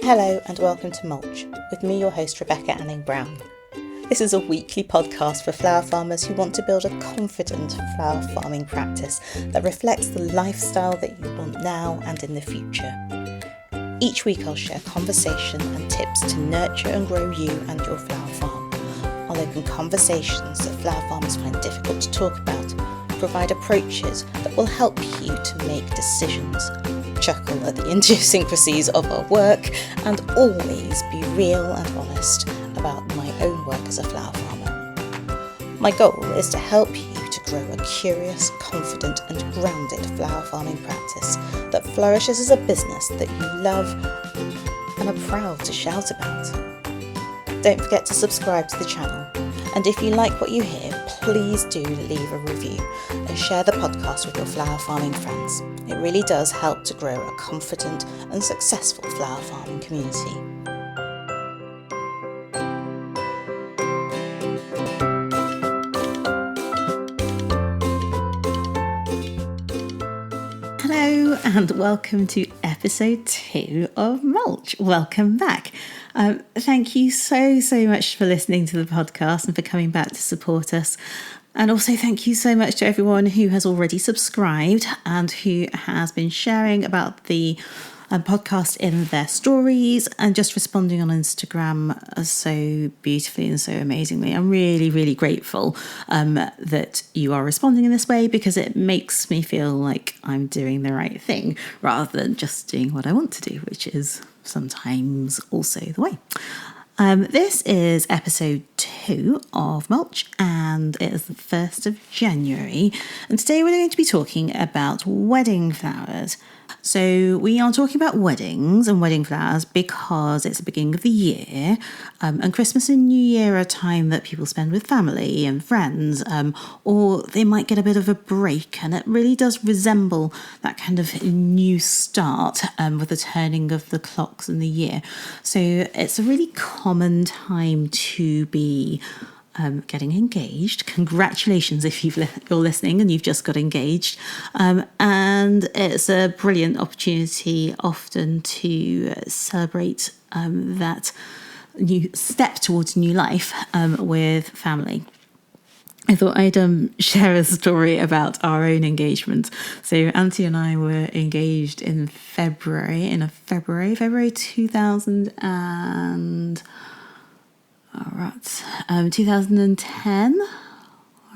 Hello and welcome to Mulch, with me, your host Rebecca Anning-Brown. This is a weekly podcast for flower farmers who want to build a confident flower farming practice that reflects the lifestyle that you want now and in the future. Each week I'll share conversation and tips to nurture and grow you and your flower farm. I'll open conversations that flower farmers find difficult to talk about, provide approaches that will help you to make decisions, chuckle at the idiosyncrasies of our work, and always be real and honest about my own work as a flower farmer. My goal is to help you to grow a curious, confident and grounded flower farming practice that flourishes as a business that you love and are proud to shout about. Don't forget to subscribe to the channel, and if you like what you hear, please do leave a review and share the podcast with your flower farming friends. It really does help to grow a confident and successful flower farming community. Hello and welcome to episode 2 of Mulch. Welcome back. Thank you so much for listening to the podcast and for coming back to support us. And also thank you so much to everyone who has already subscribed and who has been sharing about the podcast in their stories and just responding on Instagram so beautifully and so amazingly. I'm really grateful that you are responding in this way, because it makes me feel like I'm doing the right thing rather than just doing what I want to do, which is sometimes also the way. This is episode 2 of Mulch, and it is the 1st of January, and today we're going to be talking about wedding flowers. So we are talking about weddings and wedding flowers because it's the beginning of the year, and Christmas and New Year are a time that people spend with family and friends, or they might get a bit of a break, and it really does resemble that kind of new start with the turning of the clocks in the year. So it's a really common time to be getting engaged. Congratulations if you're listening and you've just got engaged. And it's a brilliant opportunity often to celebrate that new step towards new life with family. I thought I'd share a story about our own engagement. So Antony and I were engaged in February 2010.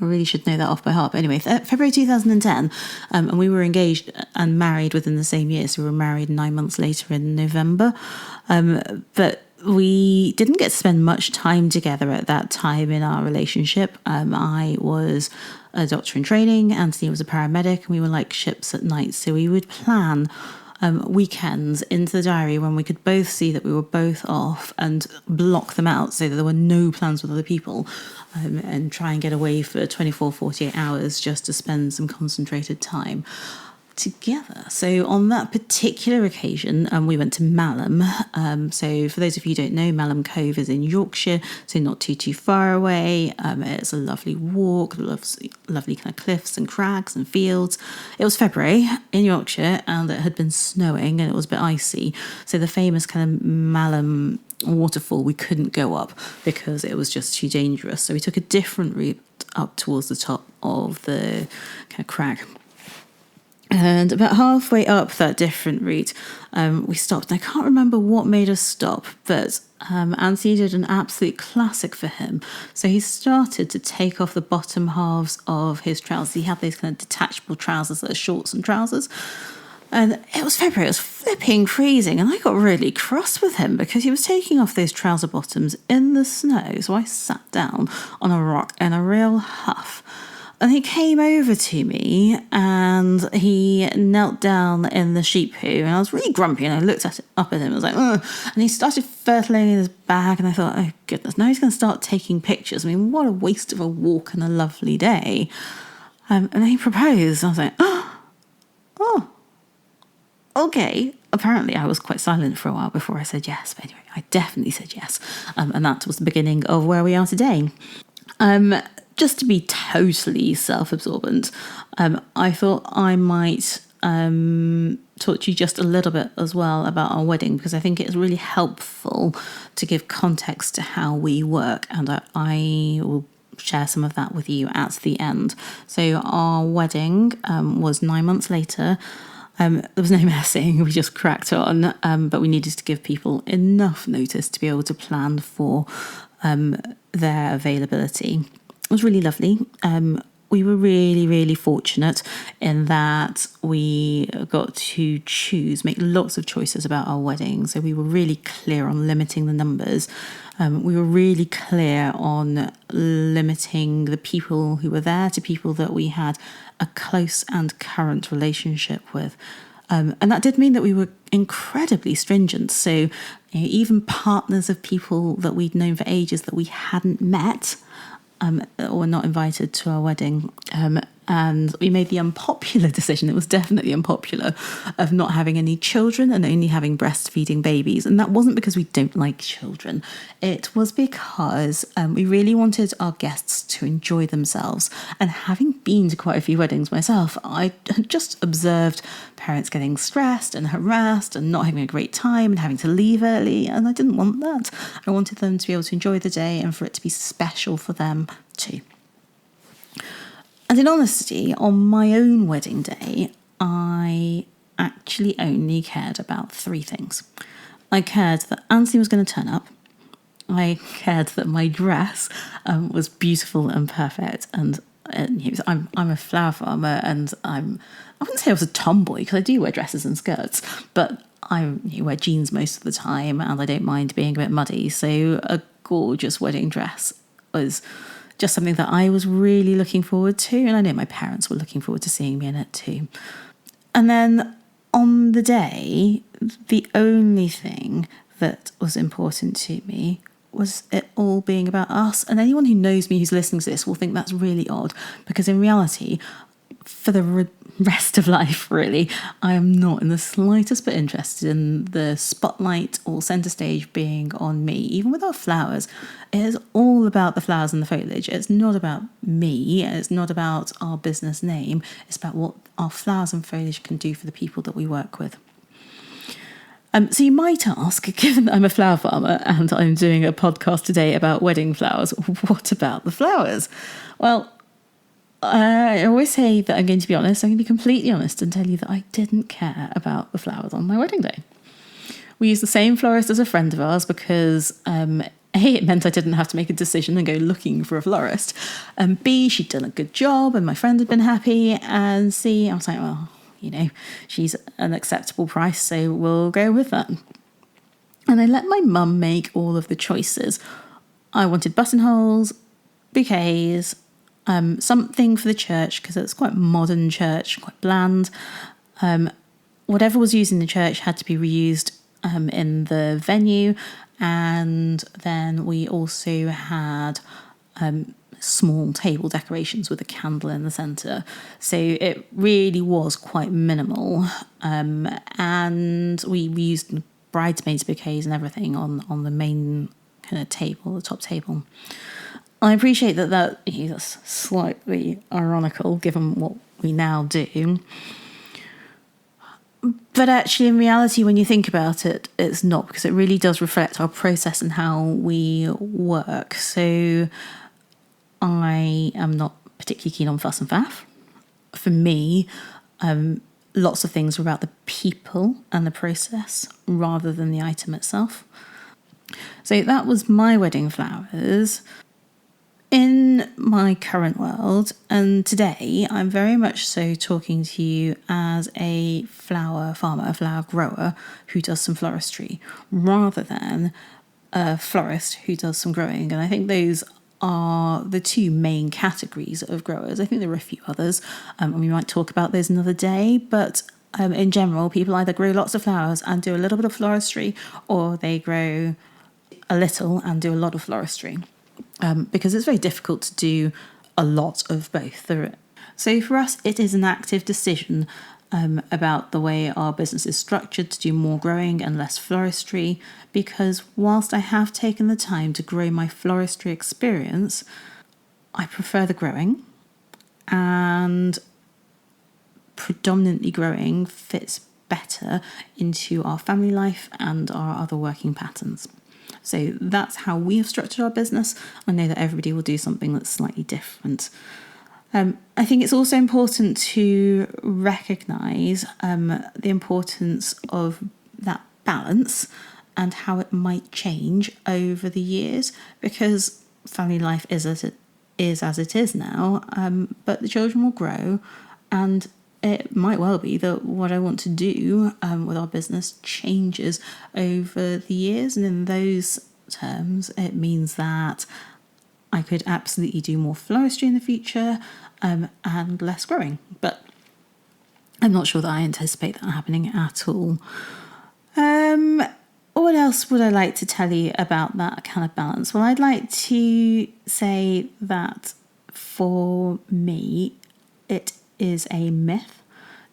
I really should know that off by heart. But anyway, February 2010, and we were engaged and married within the same year. So we were married 9 months later in November. But we didn't get to spend much time together at that time in our relationship. I was a doctor in training, Anthony was a paramedic, and we were like ships at night. So we would plan weekends into the diary when we could both see that we were both off and block them out so that there were no plans with other people, and try and get away for 24, 48 hours just to spend some concentrated time together. So on that particular occasion, we went to Malham. So for those of you who don't know, Malham Cove is in Yorkshire, so not too far away. It's a lovely walk, lovely kind of cliffs and crags and fields. It was February in Yorkshire and it had been snowing and it was a bit icy. So the famous kind of Malham waterfall we couldn't go up because it was just too dangerous. So we took a different route up towards the top of the kind of crag. And about halfway up that different route, we stopped. And I can't remember what made us stop, but Anthony did an absolute classic for him. So he started to take off the bottom halves of his trousers. He had these kind of detachable trousers that are shorts and trousers. And it was February, it was flipping freezing, and I got really cross with him because he was taking off those trouser bottoms in the snow. So I sat down on a rock in a real huff. And he came over to me and he knelt down in the sheep poo, and I was really grumpy and I looked up at him and I was like, ugh. And he started fertling in his bag, and I thought, oh goodness, now he's going to start taking pictures. I mean, what a waste of a walk and a lovely day. And then he proposed. And I was like, oh, okay. Apparently I was quite silent for a while before I said yes, but anyway, I definitely said yes. And that was the beginning of where we are today. Just to be totally self-absorbent, I thought I might talk to you just a little bit as well about our wedding, because I think it's really helpful to give context to how we work, and I will share some of that with you at the end. So our wedding was 9 months later. There was no messing, we just cracked on, but we needed to give people enough notice to be able to plan for their availability. It was really lovely. We were really, really fortunate in that we got to make lots of choices about our wedding. So we were really clear on limiting the numbers. We were really clear on limiting the people who were there to people that we had a close and current relationship with. And that did mean that we were incredibly stringent. So even partners of people that we'd known for ages that we hadn't met were not invited to our wedding. And we made the unpopular decision, it was definitely unpopular, of not having any children and only having breastfeeding babies. And that wasn't because we don't like children. It was because we really wanted our guests to enjoy themselves. And having been to quite a few weddings myself, I had just observed parents getting stressed and harassed and not having a great time and having to leave early. And I didn't want that. I wanted them to be able to enjoy the day and for it to be special for them too. And in honesty, on my own wedding day, I actually only cared about 3 things. I cared that Antony was going to turn up. I cared that my dress was beautiful and perfect. And I'm a flower farmer, and I wouldn't say I was a tomboy because I do wear dresses and skirts, but I wear jeans most of the time, and I don't mind being a bit muddy. So a gorgeous wedding dress was just something that I was really looking forward to, and I know my parents were looking forward to seeing me in it too. And then on the day, the only thing that was important to me was it all being about us. And anyone who knows me who's listening to this will think that's really odd, because in reality, for the rest of life, really, I am not in the slightest bit interested in the spotlight or centre stage being on me. Even with our flowers, it is all about the flowers and the foliage. It's not about me. It's not about our business name. It's about what our flowers and foliage can do for the people that we work with. So you might ask, given that I'm a flower farmer and I'm doing a podcast today about wedding flowers, what about the flowers? Well, I always say that I'm going to be honest. I'm going to be completely honest and tell you that I didn't care about the flowers on my wedding day. We used the same florist as a friend of ours because A, it meant I didn't have to make a decision and go looking for a florist, and B, she'd done a good job and my friend had been happy, and C, I was like, well, she's an acceptable price, so we'll go with that. And I let my mum make all of the choices. I wanted buttonholes, bouquets, something for the church, because it's quite a modern church, quite bland. Whatever was used in the church had to be reused in the venue. And then we also had small table decorations with a candle in the centre. So it really was quite minimal. And we used bridesmaids bouquets and everything on the main kind of table, the top table. I appreciate that's slightly ironical given what we now do. But actually, in reality, when you think about it, it's not, because it really does reflect our process and how we work. So I am not particularly keen on fuss and faff. For me, lots of things are about the people and the process rather than the item itself. So that was my wedding flowers. In my current world, and today, I'm very much so talking to you as a flower farmer, a flower grower who does some floristry, rather than a florist who does some growing. And I think those are the 2 main categories of growers. I think there are a few others, and we might talk about those another day, but in general, people either grow lots of flowers and do a little bit of floristry, or they grow a little and do a lot of floristry. Because it's very difficult to do a lot of both. So for us, it is an active decision about the way our business is structured to do more growing and less floristry, because whilst I have taken the time to grow my floristry experience, I prefer the growing. And predominantly growing fits better into our family life and our other working patterns. So that's how we have structured our business. I know that everybody will do something that's slightly different. I think it's also important to recognise the importance of that balance and how it might change over the years, because family life is as it is now, but the children will grow, and it might well be that what I want to do with our business changes over the years, and in those terms it means that I could absolutely do more floristry in the future and less growing, but I'm not sure that I anticipate that happening at all. What else would I like to tell you about that kind of balance? Well, I'd like to say that for me, it is a myth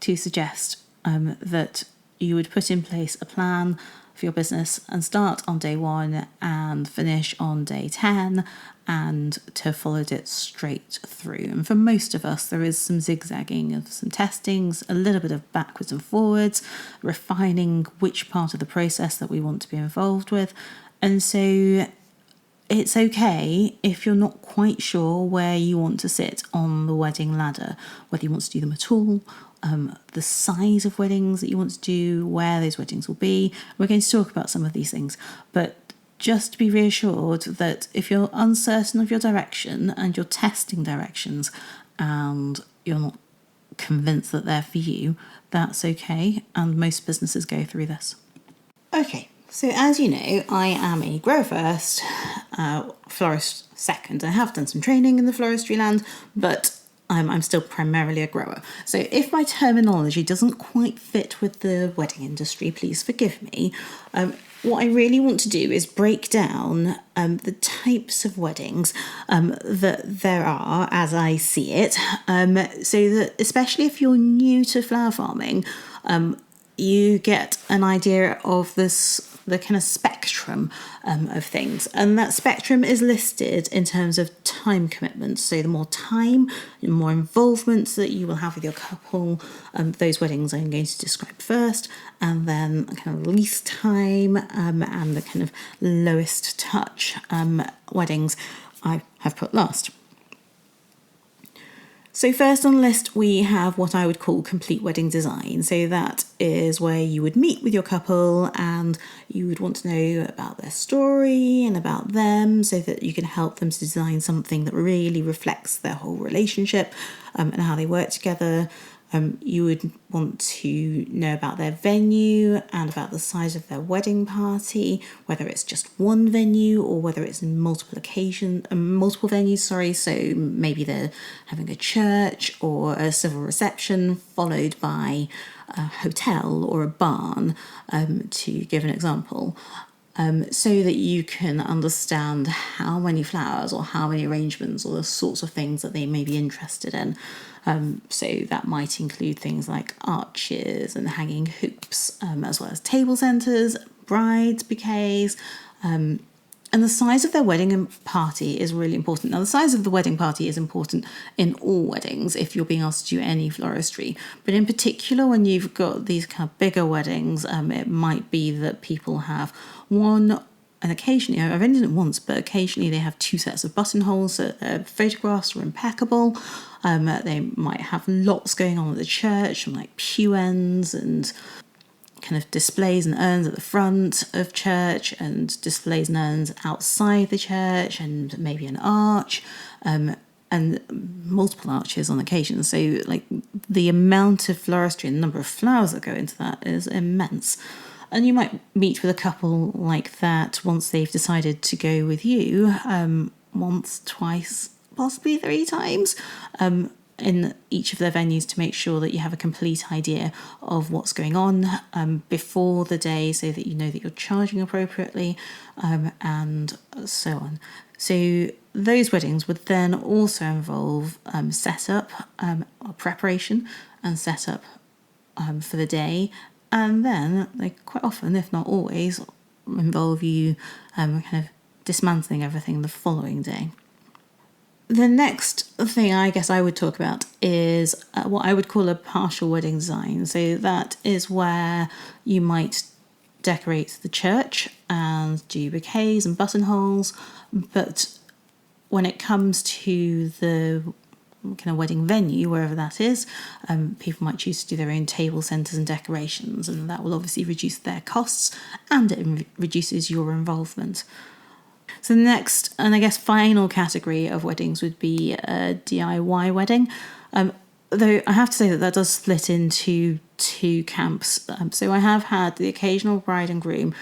to suggest that you would put in place a plan for your business and start on day 1 and finish on day 10 and to follow it straight through. And for most of us, there is some zigzagging of some testings, a little bit of backwards and forwards, refining which part of the process that we want to be involved with. And so it's okay if you're not quite sure where you want to sit on the wedding ladder, whether you want to do them at all, the size of weddings that you want to do, where those weddings will be. We're going to talk about some of these things, but just be reassured that if you're uncertain of your direction and you're testing directions and you're not convinced that they're for you, that's okay, and most businesses go through this. Okay, so as you know, I am a grower first, florist second. I have done some training in the floristry land, but I'm still primarily a grower. So if my terminology doesn't quite fit with the wedding industry, please forgive me. What I really want to do is break down the types of weddings that there are as I see it, so that especially if you're new to flower farming, you get an idea of the kind of spectrum of things. And that spectrum is listed in terms of time commitments. So the more time, the more involvement that you will have with your couple, those weddings I'm going to describe first, and then kind of least time and the kind of lowest touch weddings I have put last. So first on the list, we have what I would call complete wedding design. So that is where you would meet with your couple and you would want to know about their story and about them so that you can help them to design something that really reflects their whole relationship and how they work together. You would want to know about their venue and about the size of their wedding party, whether it's just one venue or whether it's in multiple venues. So maybe they're having a church or a civil reception followed by a hotel or a barn, to give an example. So that you can understand how many flowers or how many arrangements or the sorts of things that they may be interested in. So that might include things like arches and hanging hoops, as well as table centres, brides, bouquets, and the size of their wedding party is really important. Now, the size of the wedding party is important in all weddings if you're being asked to do any floristry. But in particular, when you've got these kind of bigger weddings, it might be that people have one, and occasionally, I've only done it once, but occasionally they have 2 sets of buttonholes, so their photographs are impeccable. They might have lots going on at the church, like pew ends and kind of displays and urns at the front of church and displays and urns outside the church and maybe an arch and multiple arches on occasion. So like the amount of floristry and the number of flowers that go into that is immense. And you might meet with a couple like that once they've decided to go with you, once, twice, possibly 3 times, in each of their venues to make sure that you have a complete idea of what's going on before the day so that you know that you're charging appropriately, and so on. So those weddings would then also involve setup, or preparation and setup for the day. And then they quite often, if not always, involve you kind of dismantling everything the following day. The next thing I guess I would talk about is what I would call a partial wedding design. So that is where you might decorate the church and do bouquets and buttonholes, but when it comes to the kind of wedding venue, wherever that is, people might choose to do their own table centres and decorations, and that will obviously reduce their costs and it reduces your involvement. So the next, and I guess final category of weddings would be a DIY wedding. Though I have to say that does split into two camps. So I have had the occasional bride and groom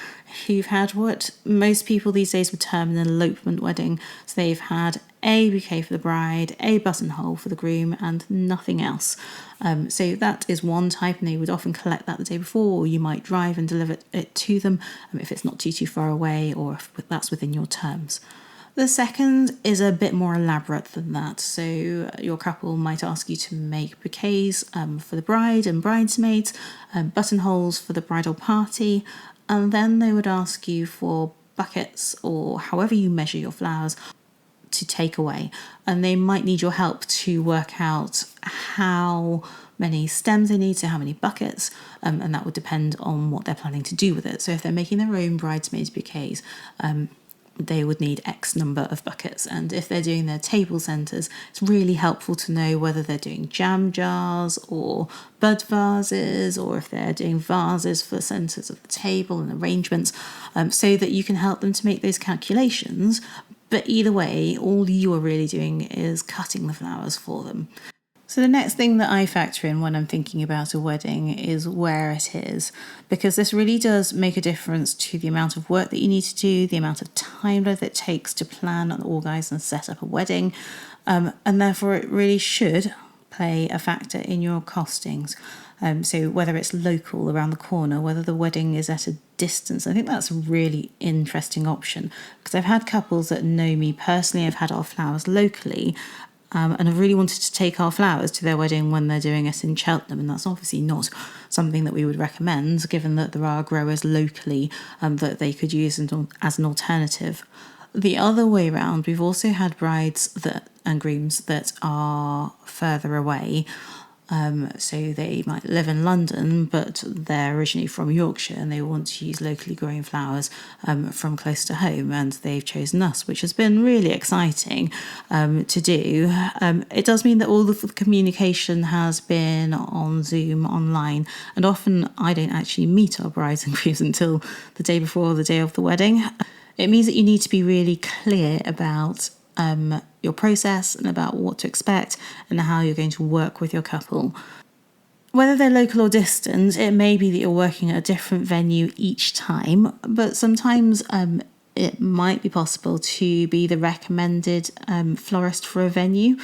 who've had what most people these days would term an elopement wedding. So they've had a bouquet for the bride, a buttonhole for the groom, and nothing else. So that is one type, and they would often collect that the day before, or you might drive and deliver it to them if it's not too far away, or if that's within your terms. The second is a bit more elaborate than that. So your couple might ask you to make bouquets for the bride and bridesmaids, buttonholes for the bridal party, and then they would ask you for buckets or however you measure your flowers to take away. And they might need your help to work out how many stems they need, so how many buckets, and that would depend on what they're planning to do with it. So if they're making their own bridesmaids bouquets, they would need X number of buckets. And if they're doing their table centres, it's really helpful to know whether they're doing jam jars or bud vases, or if they're doing vases for the centres of the table and arrangements, so that you can help them to make those calculations. But either way, all you are really doing is cutting the flowers for them. So the next thing that I factor in when I'm thinking about a wedding is where it is, because this really does make a difference to the amount of work that you need to do, the amount of time that it takes to plan and organise and set up a wedding, and therefore it really should play a factor in your costings. So whether it's local, around the corner, whether the wedding is at a distance, I think that's a really interesting option, because I've had couples that know me personally, I've had our flowers locally, and I've really wanted to take our flowers to their wedding when they're doing it in Cheltenham, and that's obviously not something that we would recommend, given that there are growers locally that they could use as an alternative. The other way round, we've also had brides and grooms that are further away. So they might live in London, but they're originally from Yorkshire and they want to use locally grown flowers from close to home, and they've chosen us, which has been really exciting to do. It does mean that all of the communication has been on Zoom, online, and often I don't actually meet our brides and grooms until the day before the day of the wedding. It means that you need to be really clear about your process and about what to expect and how you're going to work with your couple. Whether they're local or distant, it may be that you're working at a different venue each time, but sometimes it might be possible to be the recommended florist for a venue,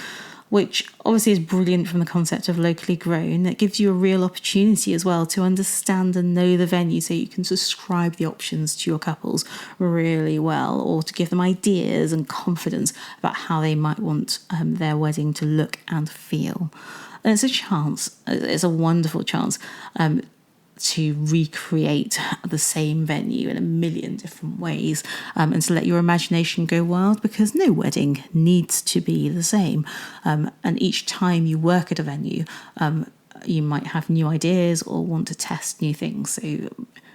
which obviously is brilliant from the concept of locally grown. It gives you a real opportunity as well to understand and know the venue, so you can describe the options to your couples really well, or to give them ideas and confidence about how they might want their wedding to look and feel. And it's a wonderful chance to recreate the same venue in a million different ways, and to let your imagination go wild, because no wedding needs to be the same. And each time you work at a venue, you might have new ideas or want to test new things.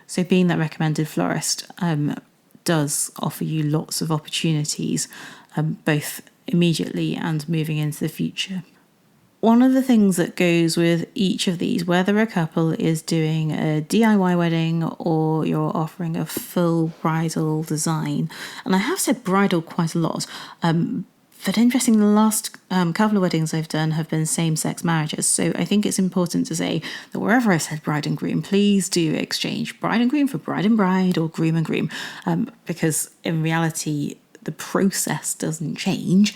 So being that recommended florist does offer you lots of opportunities, both immediately and moving into the future. One of the things that goes with each of these, whether a couple is doing a DIY wedding or you're offering a full bridal design, and I have said bridal quite a lot, but interestingly, the last couple of weddings I've done have been same-sex marriages. So I think it's important to say that wherever I said bride and groom, please do exchange bride and groom for bride and bride, or groom and groom, because in reality, the process doesn't change.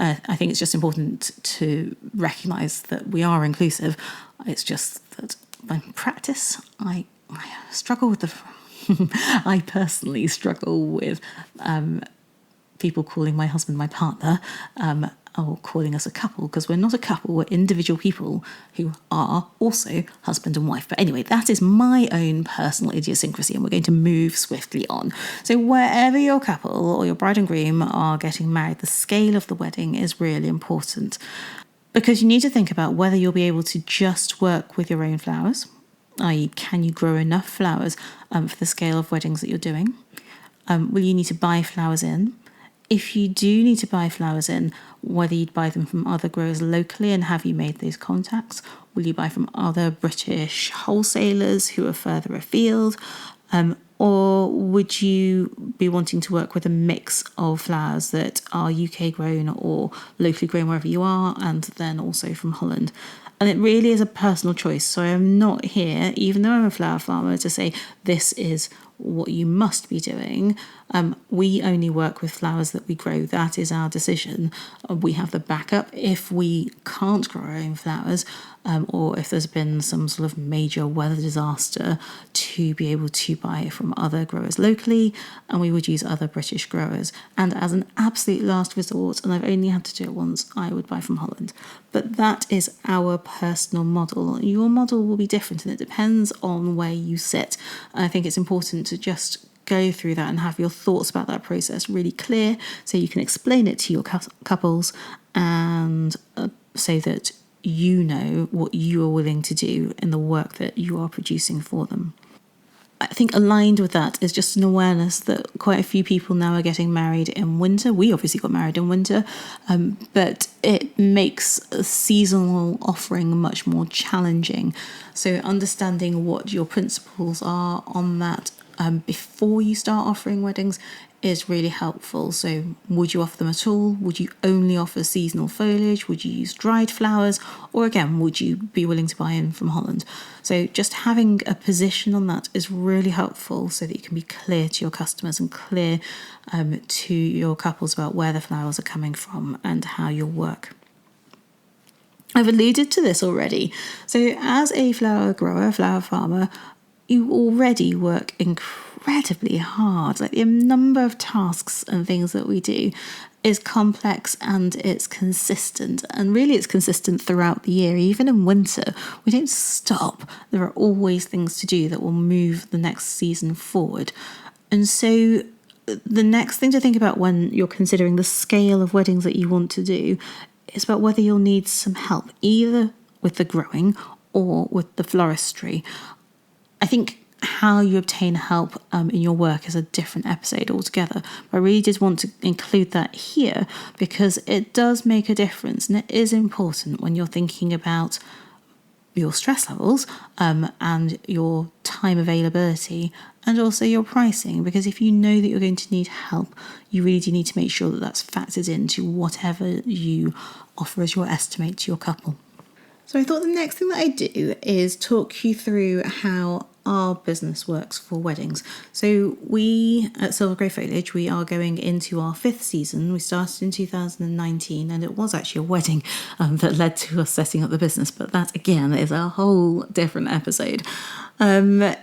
I think it's just important to recognise that we are inclusive. It's just that by practice, I struggle with I personally struggle with people calling my husband my partner, calling us a couple, because we're not a couple, we're individual people who are also husband and wife. But anyway, that is my own personal idiosyncrasy, and we're going to move swiftly on. So wherever your couple or your bride and groom are getting married, the scale of the wedding is really important, because you need to think about whether you'll be able to just work with your own flowers, i.e. can you grow enough flowers for the scale of weddings that you're doing? Will you need to buy flowers in? If you do need to buy flowers in, whether you'd buy them from other growers locally, and have you made those contacts? Will you buy from other British wholesalers who are further afield? Or would you be wanting to work with a mix of flowers that are UK grown or locally grown wherever you are, and then also from Holland? And it really is a personal choice. So I'm not here, even though I'm a flower farmer, to say this is what you must be doing. We only work with flowers that we grow. That is our decision. We have the backup if we can't grow our own flowers, or if there's been some sort of major weather disaster, to be able to buy from other growers locally, and we would use other British growers. And as an absolute last resort, and I've only had to do it once, I would buy from Holland. But that is our personal model. Your model will be different, and it depends on where you sit. And I think it's important to just go through that and have your thoughts about that process really clear, so you can explain it to your couples, and so that you know what you are willing to do in the work that you are producing for them. I think aligned with that is just an awareness that quite a few people now are getting married in winter. We obviously got married in winter, but it makes a seasonal offering much more challenging. So understanding what your principles are on that before you start offering weddings is really helpful. So would you offer them at all? Would you only offer seasonal foliage? Would you use dried flowers? Or again, would you be willing to buy in from Holland? So just having a position on that is really helpful, so that you can be clear to your customers and clear to your couples about where the flowers are coming from and how you'll work. I've alluded to this already. So as a flower grower, flower farmer, you already work incredibly hard. Like, the number of tasks and things that we do is complex, and it's consistent. And really it's consistent throughout the year. Even in winter, we don't stop. There are always things to do that will move the next season forward. And so the next thing to think about when you're considering the scale of weddings that you want to do is about whether you'll need some help, either with the growing or with the floristry. I think how you obtain help in your work is a different episode altogether. But I really did want to include that here, because it does make a difference, and it is important when you're thinking about your stress levels and your time availability, and also your pricing. Because if you know that you're going to need help, you really do need to make sure that that's factored into whatever you offer as your estimate to your couple. So I thought the next thing that I do is talk you through how our business works for weddings. So we at Silver Grey Foliage, we are going into our 5th season. We started in 2019, and it was actually a wedding that led to us setting up the business. But that, again, is a whole different episode. And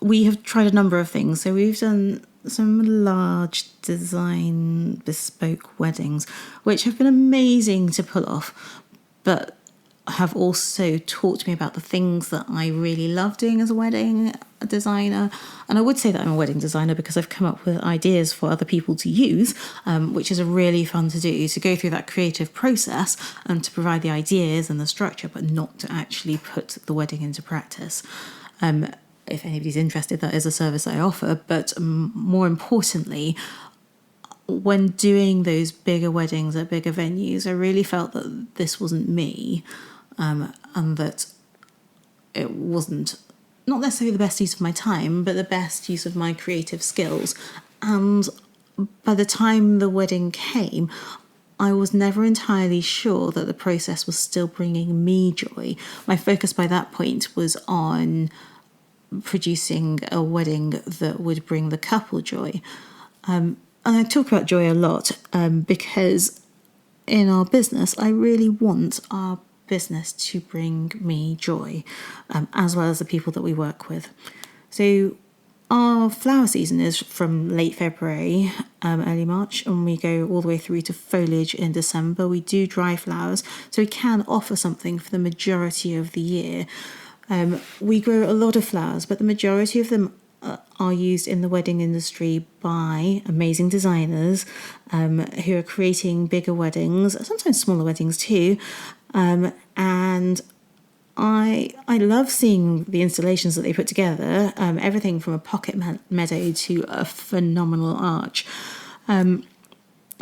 we have tried a number of things. So we've done some large design bespoke weddings, which have been amazing to pull off, but have also taught me about the things that I really love doing as a wedding designer. And I would say that I'm a wedding designer because I've come up with ideas for other people to use, which is really fun to do, to go through that creative process and to provide the ideas and the structure, but not to actually put the wedding into practice. If anybody's interested, that is a service I offer. But more importantly, when doing those bigger weddings at bigger venues, I really felt that this wasn't me, and that it wasn't not necessarily the best use of my time, but the best use of my creative skills. And by the time the wedding came, I was never entirely sure that the process was still bringing me joy. My focus by that point was on producing a wedding that would bring the couple joy. And I talk about joy a lot because in our business, I really want our business to bring me joy, as well as the people that we work with. So Our flower season is from late February, early March, and we go all the way through to foliage in December. We do dry flowers, so we can offer something for the majority of the year. We grow a lot of flowers, but the majority of them are used in the wedding industry by amazing designers who are creating bigger weddings, sometimes smaller weddings too. And I love seeing the installations that they put together, everything from a pocket meadow to a phenomenal arch. And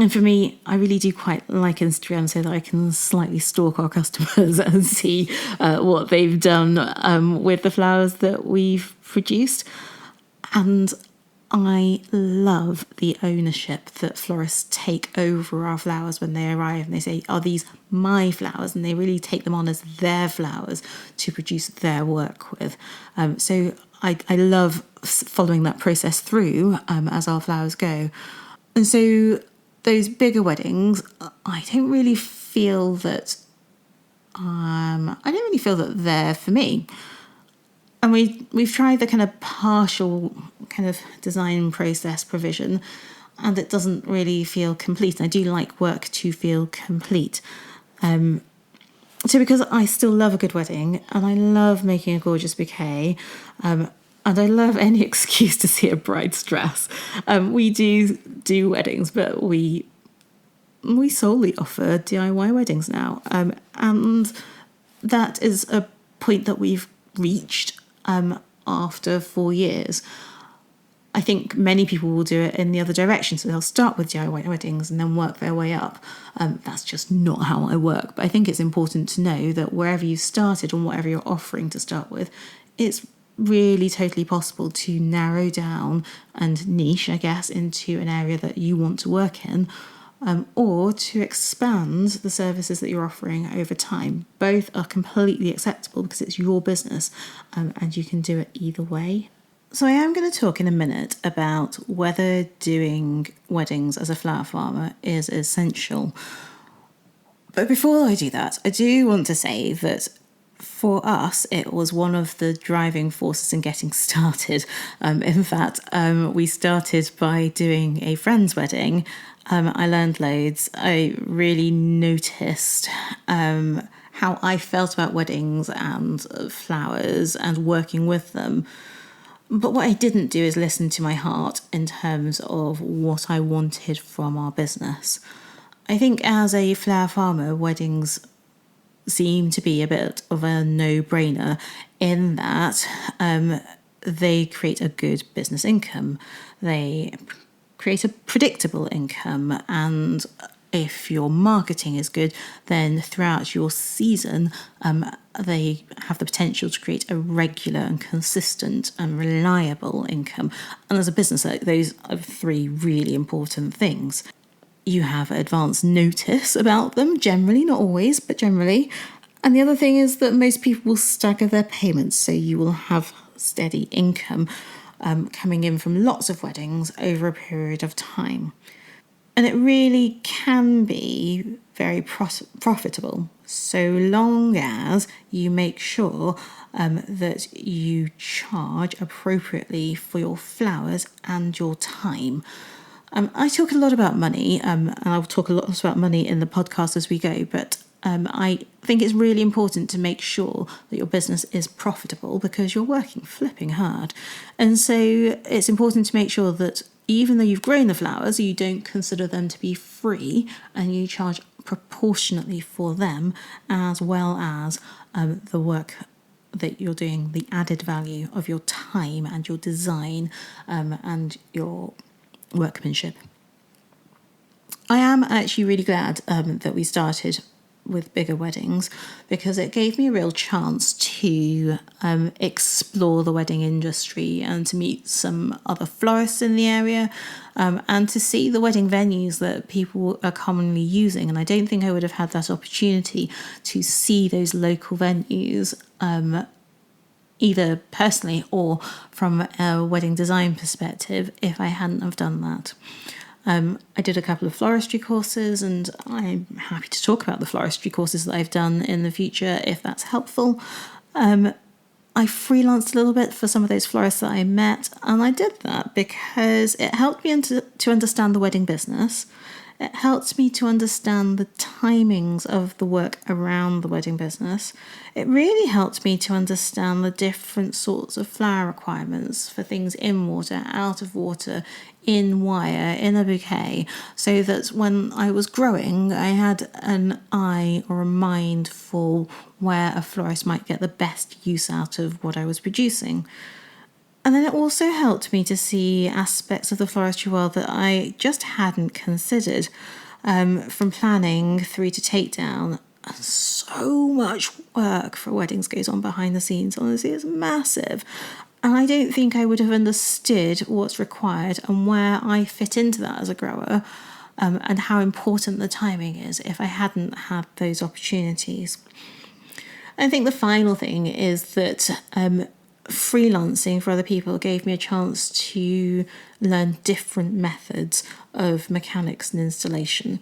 for me, I really do quite like Instagram so that I can slightly stalk our customers and see what they've done with the flowers that we've produced. And I love the ownership that florists take over our flowers when they arrive, and they say, are these my flowers? And they really take them on as their flowers to produce their work with. So I love following that process through as our flowers go. And so those bigger weddings, I don't really feel that they're for me. And we've tried the kind of partial kind of design process provision, and it doesn't really feel complete. I do like work to feel complete. So because I still love a good wedding, and I love making a gorgeous bouquet, and I love any excuse to see a bride's dress. We do weddings, but we solely offer DIY weddings now. And that is a point that we've reached after 4 years. I think many people will do it in the other direction. So they'll start with DIY weddings and then work their way up. That's just not how I work. But I think it's important to know that wherever you started and whatever you're offering to start with, it's really totally possible to narrow down and niche, I guess, into an area that you want to work in. Or to expand the services that you're offering over time. Both are completely acceptable because it's your business, and you can do it either way. So I am going to talk in a minute about whether doing weddings as a flower farmer is essential. But before I do that, I do want to say that for us, it was one of the driving forces in getting started. In fact, we started by doing a friend's wedding. I learned loads. I really noticed how I felt about weddings and flowers and working with them. But what I didn't do is listen to my heart in terms of what I wanted from our business. I think as a flower farmer, weddings seem to be a bit of a no-brainer in that they create a good business income. They create a predictable income, and if your marketing is good, then throughout your season they have the potential to create a regular and consistent and reliable income. And as a business, those are 3 really important things. You have advance notice about them, generally, not always, but generally. And the other thing is that most people will stagger their payments, so you will have steady income coming in from lots of weddings over a period of time. And it really can be very profitable, so long as you make sure that you charge appropriately for your flowers and your time. I talk a lot about money, and I'll talk a lot about money in the podcast as we go, but I think it's really important to make sure that your business is profitable because you're working flipping hard. And so it's important to make sure that even though you've grown the flowers, you don't consider them to be free and you charge proportionately for them, as well as the work that you're doing, the added value of your time and your design and your workmanship. I am actually really glad that we started with bigger weddings because it gave me a real chance to explore the wedding industry and to meet some other florists in the area and to see the wedding venues that people are commonly using. And I don't think I would have had that opportunity to see those local venues either personally or from a wedding design perspective if I hadn't have done that. I did a couple of floristry courses, and I'm happy to talk about the floristry courses that I've done in the future if that's helpful. I freelanced a little bit for some of those florists that I met, and I did that because it helped me to understand the wedding business. It helped me to understand the timings of the work around the wedding business. It really helped me to understand the different sorts of flower requirements for things in water, out of water, in wire, in a bouquet, so that when I was growing, I had an eye or a mind for where a florist might get the best use out of what I was producing. And then it also helped me to see aspects of the floristry world that I just hadn't considered, from planning through to takedown. So much work for weddings goes on behind the scenes. Honestly, it's massive. And I don't think I would have understood what's required and where I fit into that as a grower, and how important the timing is if I hadn't had those opportunities. I think the final thing is that freelancing for other people gave me a chance to learn different methods of mechanics and installation,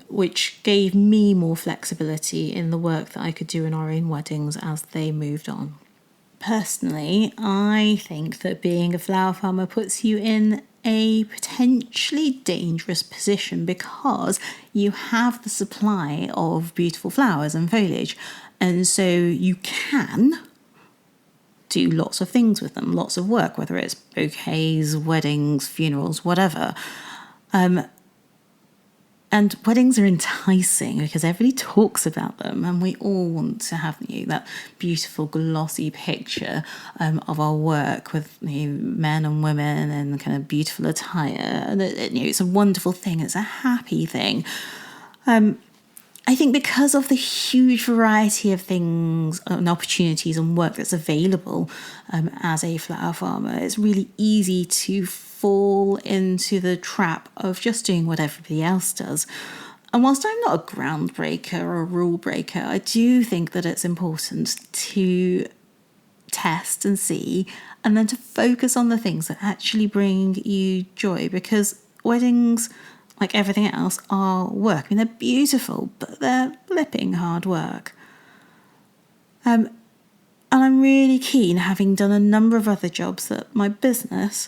which gave me more flexibility in the work that I could do in our own weddings as they moved on. Personally, I think that being a flower farmer puts you in a potentially dangerous position because you have the supply of beautiful flowers and foliage, and so you can do lots of things with them, lots of work, whether it's bouquets, weddings, funerals, whatever. And weddings are enticing because everybody talks about them, and we all want to have that beautiful glossy picture of our work with men and women and kind of beautiful attire. And it's a wonderful thing. It's a happy thing. I think because of the huge variety of things and opportunities and work that's available as a flower farmer, it's really easy to fall into the trap of just doing what everybody else does. And whilst I'm not a groundbreaker or a rule breaker, I do think that it's important to test and see, and then to focus on the things that actually bring you joy, because weddings, like everything else, are work. I mean, they're beautiful, but they're flipping hard work. And I'm really keen, having done a number of other jobs, that my business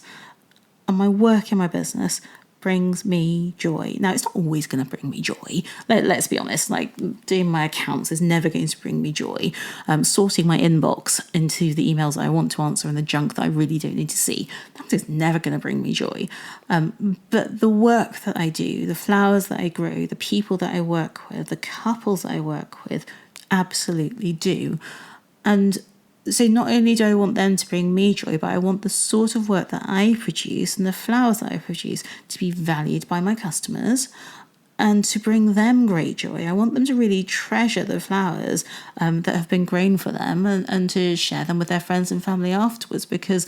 and my work in my business brings me joy. Now, it's not always going to bring me joy. Let's be honest, like doing my accounts is never going to bring me joy. Sorting my inbox into the emails that I want to answer and the junk that I really don't need to see, that is never going to bring me joy. But the work that I do, the flowers that I grow, the people that I work with, the couples that I work with, absolutely do. And so not only do I want them to bring me joy, but I want the sort of work that I produce and the flowers that I produce to be valued by my customers and to bring them great joy. I want them to really treasure the flowers that have been grown for them, and to share them with their friends and family afterwards, because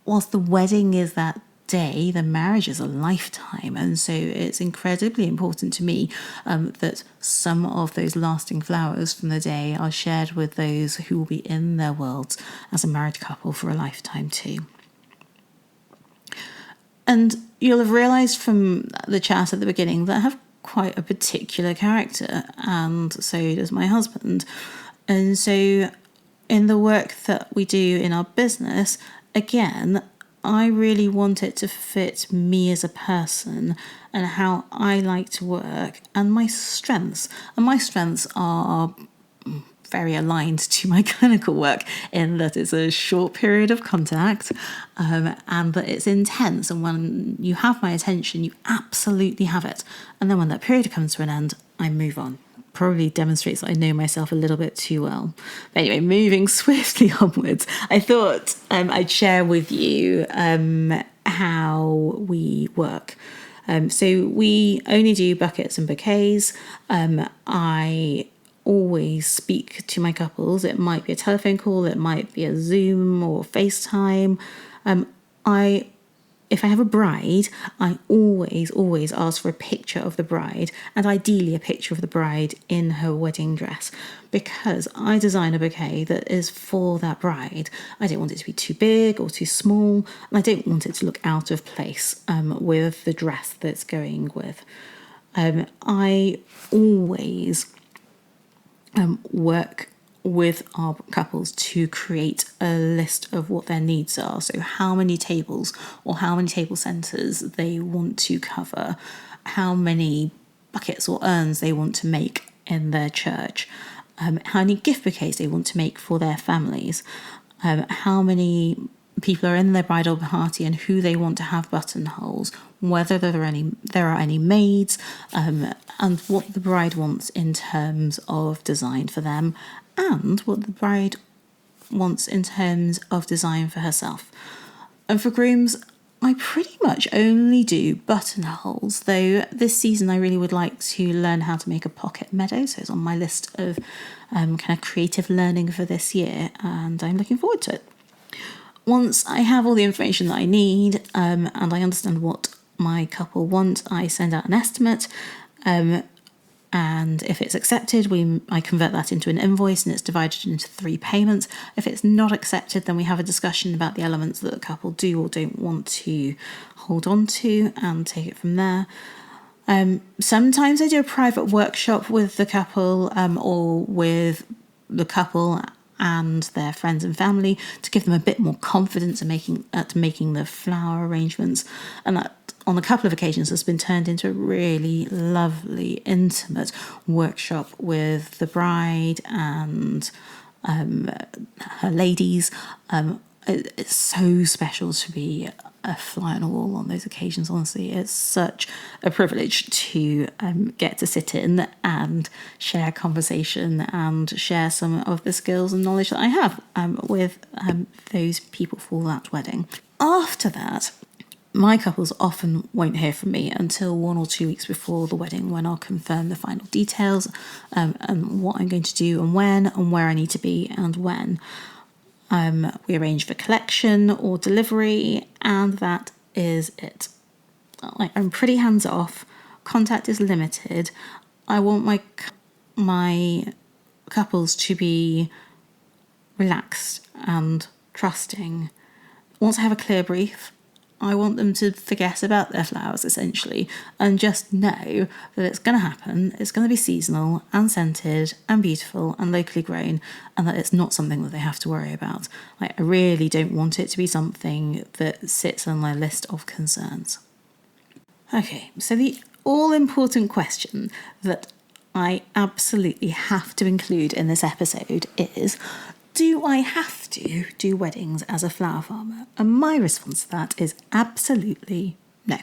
whilst the wedding is that day, the marriage is a lifetime, and so it's incredibly important to me that some of those lasting flowers from the day are shared with those who will be in their worlds as a married couple for a lifetime too. And you'll have realised from the chat at the beginning that I have quite a particular character, and so does my husband. And so in the work that we do in our business, again, I really want it to fit me as a person and how I like to work and my strengths. And my strengths are very aligned to my clinical work, in that it's a short period of contact and that it's intense. And when you have my attention, you absolutely have it. And then when that period comes to an end, I move on. Probably demonstrates that I know myself a little bit too well. But anyway, moving swiftly onwards, I thought I'd share with you how we work. So we only do buckets and bouquets. I always speak to my couples. It might be a telephone call, it might be a Zoom or FaceTime. If I have a bride, I always ask for a picture of the bride, and ideally a picture of the bride in her wedding dress, because I design a bouquet that is for that bride. I don't want it to be too big or too small, and I don't want it to look out of place with the dress that's going with. I always work with our couples to create a list of what their needs are. So how many tables or how many table centres they want to cover, how many buckets or urns they want to make in their church, how many gift bouquets they want to make for their families, how many people are in their bridal party and who they want to have buttonholes, whether there are any maids, and what the bride wants in terms of design for them, and what the bride wants in terms of design for herself. And for grooms, I pretty much only do buttonholes, though this season I really would like to learn how to make a pocket meadow, so it's on my list of kind of creative learning for this year, and I'm looking forward to it. Once I have all the information that I need, and I understand what my couple want, I send out an estimate, and if it's accepted, I convert that into an invoice and it's divided into 3 payments. If it's not accepted, then we have a discussion about the elements that the couple do or don't want to hold on to and take it from there. Sometimes I do a private workshop with the couple or with the couple and their friends and family to give them a bit more confidence in making the flower arrangements, and that on a couple of occasions has been turned into a really lovely intimate workshop with the bride and her ladies. It's so special to be a fly on the wall on those occasions. Honestly, it's such a privilege to get to sit in and share conversation and share some of the skills and knowledge that I have with those people for that wedding. After that, my couples often won't hear from me until 1 or 2 weeks before the wedding, when I'll confirm the final details and what I'm going to do and when and where I need to be and when. We arrange for collection or delivery, and that is it. I'm pretty hands off. Contact is limited. I want my couples to be relaxed and trusting. Once I have a clear brief, I want them to forget about their flowers, essentially, and just know that it's going to happen, it's going to be seasonal and scented and beautiful and locally grown, and that it's not something that they have to worry about. I really don't want it to be something that sits on my list of concerns. Okay, so the all-important question that I absolutely have to include in this episode is, do I have to do weddings as a flower farmer? And my response to that is absolutely no.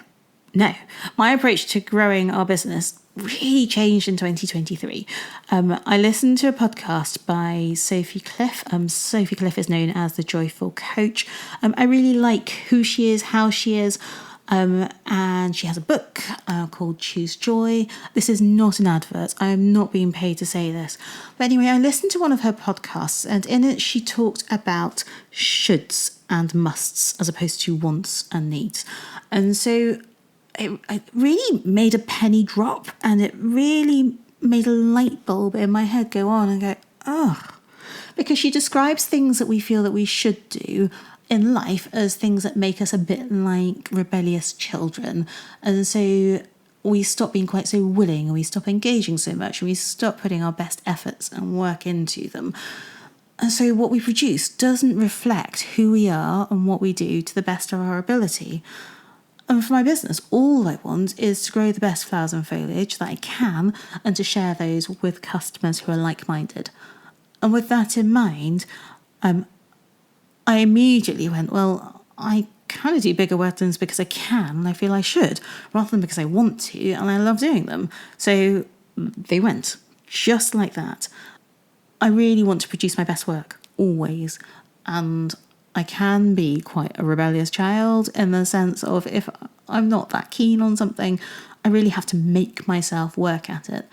No. My approach to growing our business really changed in 2023. I listened to a podcast by Sophie Cliff. Sophie Cliff is known as the Joyful Coach. I really like who she is, how she is. And she has a book called Choose Joy. This is not an advert. I am not being paid to say this. But anyway, I listened to one of her podcasts, and in it she talked about shoulds and musts as opposed to wants and needs. And so it really made a penny drop, and it really made a light bulb in my head go on and go, oh. Because she describes things that we feel that we should do in life as things that make us a bit like rebellious children, and so we stop being quite so willing, and we stop engaging so much, and we stop putting our best efforts and work into them. And so what we produce doesn't reflect who we are and what we do to the best of our ability. And for my business, all I want is to grow the best flowers and foliage that I can, and to share those with customers who are like-minded. And with that in mind, I immediately went, well, I kind of do bigger weddings because I can, and I feel I should, rather than because I want to, and I love doing them. So they went, just like that. I really want to produce my best work, always. And I can be quite a rebellious child in the sense of, if I'm not that keen on something, I really have to make myself work at it.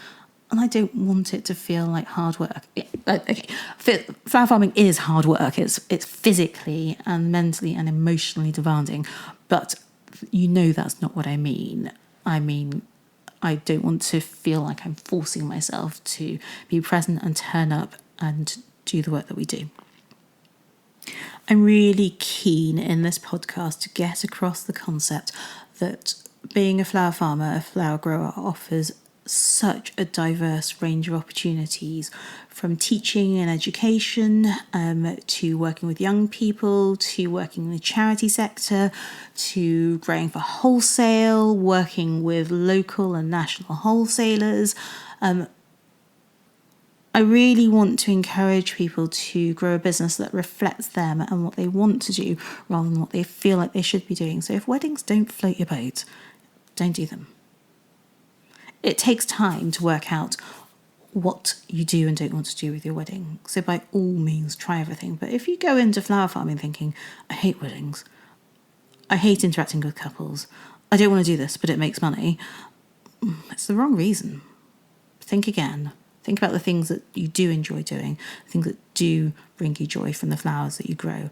And I don't want it to feel like hard work. Okay, flower farming is hard work. It's physically and mentally and emotionally demanding. But you know that's not what I mean. I mean, I don't want to feel like I'm forcing myself to be present and turn up and do the work that we do. I'm really keen in this podcast to get across the concept that being a flower farmer, a flower grower, offers such a diverse range of opportunities, from teaching and education to working with young people, to working in the charity sector, to growing for wholesale, working with local and national wholesalers. I really want to encourage people to grow a business that reflects them and what they want to do rather than what they feel like they should be doing. So if weddings don't float your boat, don't do them. It takes time to work out what you do and don't want to do with your wedding. So by all means, try everything. But if you go into flower farming thinking, I hate weddings, I hate interacting with couples, I don't want to do this, but it makes money, it's the wrong reason. Think again. Think about the things that you do enjoy doing, things that do bring you joy from the flowers that you grow,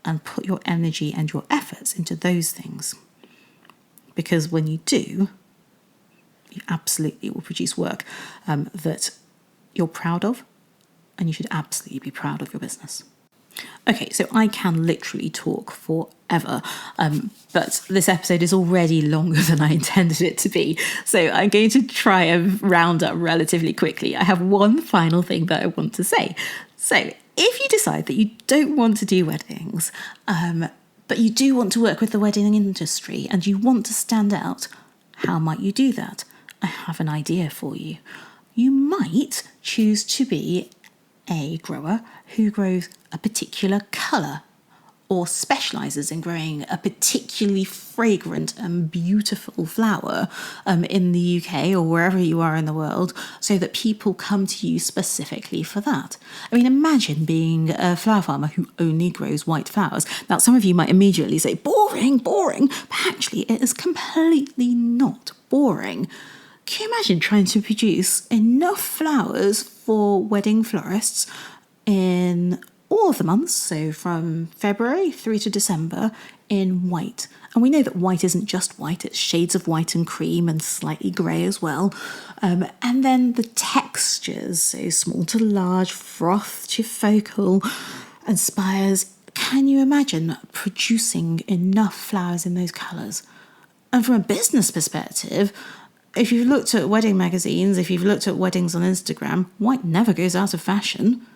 and put your energy and your efforts into those things. Because when you do, you absolutely will produce work that you're proud of, and you should absolutely be proud of your business. Okay, so I can literally talk forever, but this episode is already longer than I intended it to be, so I'm going to try and round up relatively quickly. I have one final thing that I want to say. So if you decide that you don't want to do weddings, but you do want to work with the wedding industry and you want to stand out, how might you do that? I have an idea for you. You might choose to be a grower who grows a particular colour or specialises in growing a particularly fragrant and beautiful flower in the UK or wherever you are in the world, so that people come to you specifically for that. I mean, imagine being a flower farmer who only grows white flowers. Now, some of you might immediately say, boring, but actually it is completely not boring. Can you imagine trying to produce enough flowers for wedding florists in all of the months, so from February through to December, in white? And we know that white isn't just white, it's shades of white and cream and slightly grey as well. And then the textures, so small to large, froth to focal, and spires. Can you imagine producing enough flowers in those colours? And from a business perspective, if you've looked at wedding magazines, if you've looked at weddings on Instagram, white never goes out of fashion.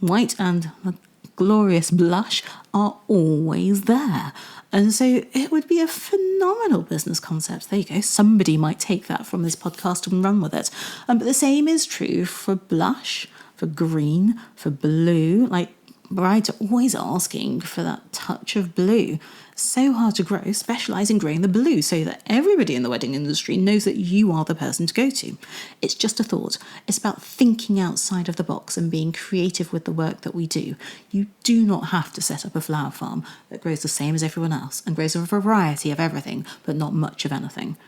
White and a glorious blush are always there. And so it would be a phenomenal business concept. There you go. Somebody might take that from this podcast and run with it. But the same is true for blush, for green, for blue. Like, brides are always asking for that touch of blue. So hard to grow. Specialise in growing the blue so that everybody in the wedding industry knows that you are the person to go to. It's just a thought. It's about thinking outside of the box and being creative with the work that we do. You do not have to set up a flower farm that grows the same as everyone else and grows a variety of everything, but not much of anything.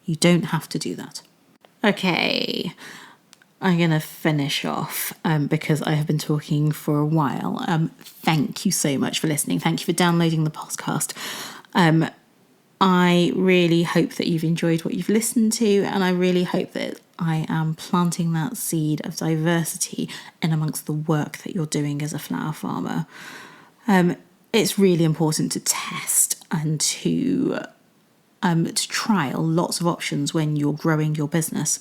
You don't have to do that. Okay, I'm going to finish off because I have been talking for a while. Thank you so much for listening. Thank you for downloading the podcast. I really hope that you've enjoyed what you've listened to, and I really hope that I am planting that seed of diversity in amongst the work that you're doing as a flower farmer. It's really important to test and to trial lots of options when you're growing your business.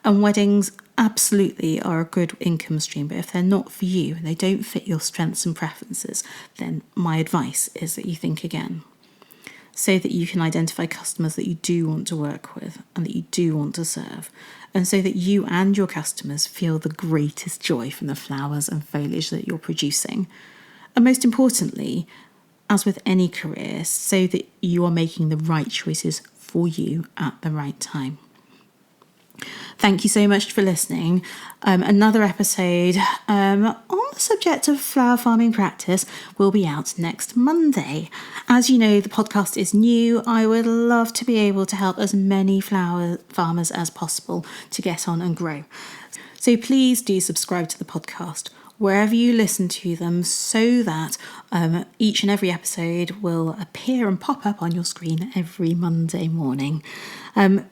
And weddings absolutely are a good income stream, but if they're not for you and they don't fit your strengths and preferences, then my advice is that you think again, so that you can identify customers that you do want to work with and that you do want to serve, and so that you and your customers feel the greatest joy from the flowers and foliage that you're producing. And most importantly, as with any career, so that you are making the right choices for you at the right time. Thank you so much for listening. Another episode on the subject of flower farming practice will be out next Monday. As you know, the podcast is new. I would love to be able to help as many flower farmers as possible to get on and grow. So please do subscribe to the podcast wherever you listen to them, so that each and every episode will appear and pop up on your screen every Monday morning.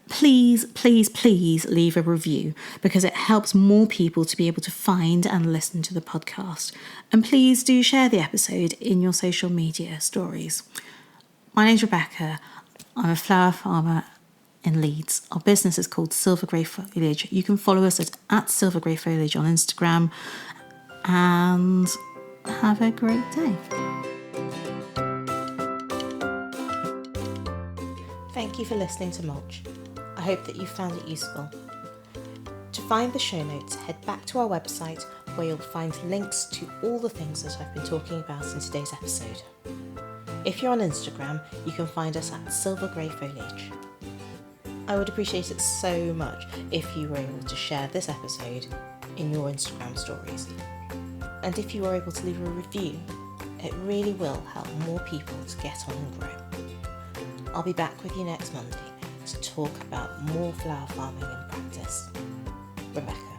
Please leave a review, because it helps more people to be able to find and listen to the podcast. And please do share the episode in your social media stories. My name's Rebecca. I'm a flower farmer in Leeds. Our business is called Silver Grey Foliage. You can follow us at Silver Grey Foliage on Instagram, and have a great day. Thank you for listening to Mulch. I hope that you found it useful. To find the show notes, head back to our website where you'll find links to all the things that I've been talking about in today's episode. If you're on Instagram, you can find us at Silver Grey Foliage. I would appreciate it so much if you were able to share this episode in your Instagram stories. And if you are able to leave a review, it really will help more people to get on and grow. I'll be back with you next Monday to talk about more flower farming in practice. Rebecca.